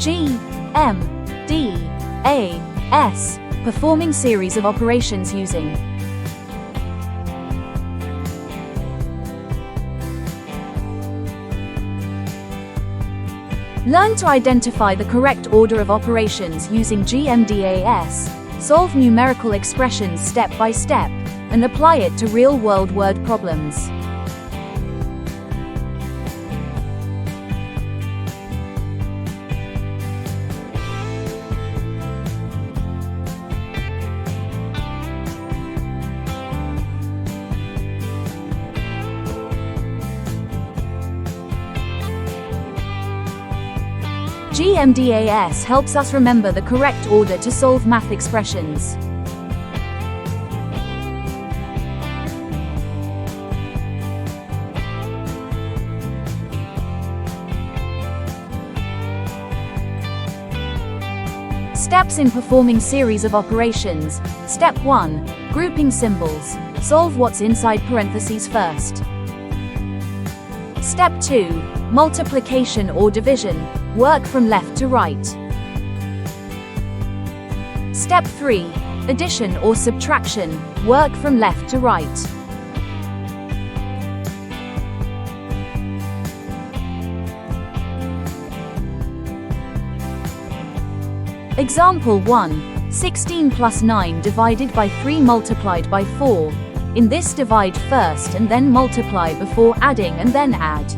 GMDAS, performing series of operations using. Learn to identify the correct order of operations using GMDAS, solve numerical expressions step by step, and apply it to real-world word problems. GMDAS helps us remember the correct order to solve math expressions. Steps in performing series of operations. Step 1. Grouping symbols. Solve what's inside parentheses first. Step 2. Multiplication or division. Work from left to right. Step 3. Addition or subtraction. Work from left to right. Example 1. 16 plus 9 divided by 3 multiplied by 4. In this, divide first and then multiply before adding and then add.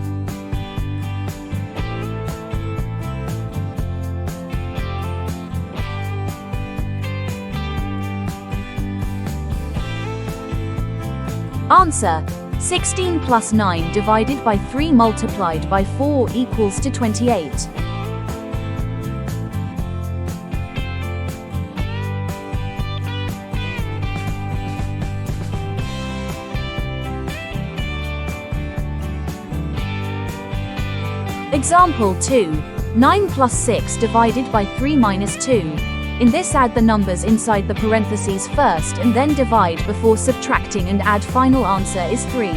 Answer: 16 plus 9 divided by 3 multiplied by 4 equals to 28. Example 2. 9 plus 6 divided by 3 minus 2. In this, add the numbers inside the parentheses first and then divide before subtracting and add. Final answer is 3.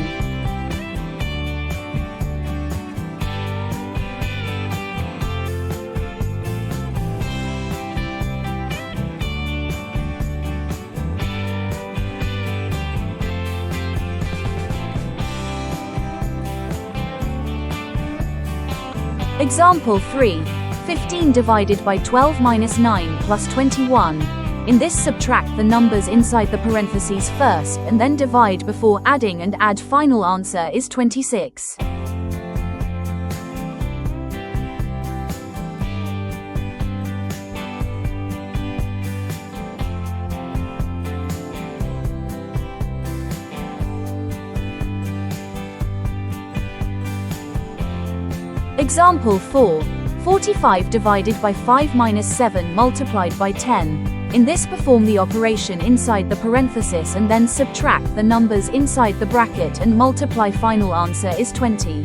Example 3. 15 divided by 12 minus 9 plus 21. In this, subtract the numbers inside the parentheses first and then divide before adding and add. Final answer is 26. Example 4. 45 divided by 5 minus 7 multiplied by 10. In this, perform the operation inside the parenthesis and then subtract the numbers inside the bracket and multiply. Final answer is 20.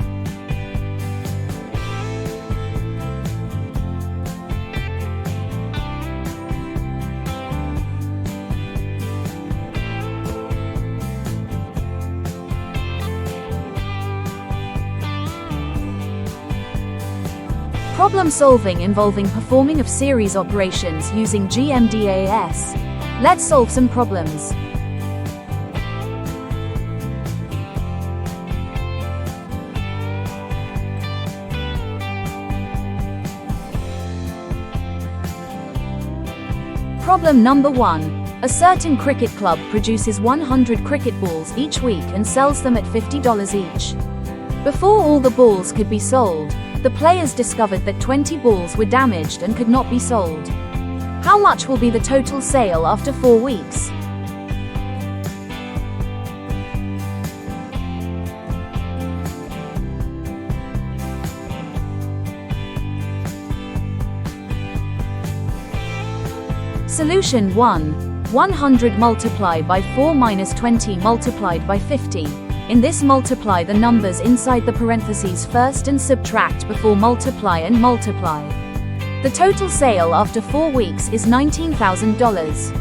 Problem solving involving performing of series operations using GMDAS. Let's solve some problems. Problem number 1. A certain cricket club produces 100 cricket balls each week and sells them at $50 each. Before all the balls could be sold, the players discovered that 20 balls were damaged and could not be sold. How much will be the total sale after 4 weeks? Solution 1. 100 multiplied by 4 minus 20 multiplied by 50. In this, multiply the numbers inside the parentheses first and subtract before multiply and multiply. The total sale after 4 weeks is $19,000.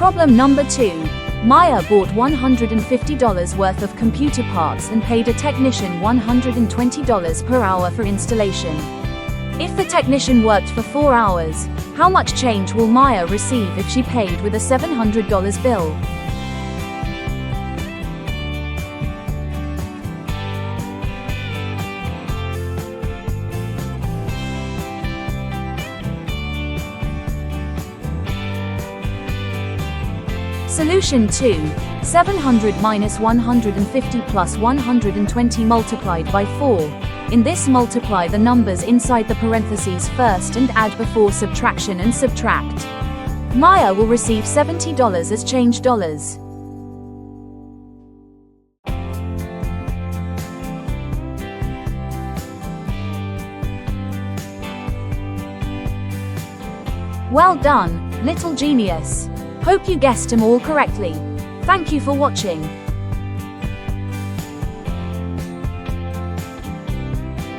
Problem number 2. Maya bought $150 worth of computer parts and paid a technician $120 per hour for installation. If the technician worked for 4 hours, how much change will Maya receive if she paid with a $700 bill? Solution 2. 700 minus 150 plus 120 multiplied by 4. In this, multiply the numbers inside the parentheses first and add before subtraction and subtract. Maya will receive $70 as change dollars. Well done, little genius. Hope you guessed them all correctly. Thank you for watching.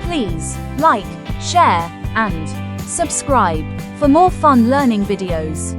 Please like, share, and subscribe for more fun learning videos.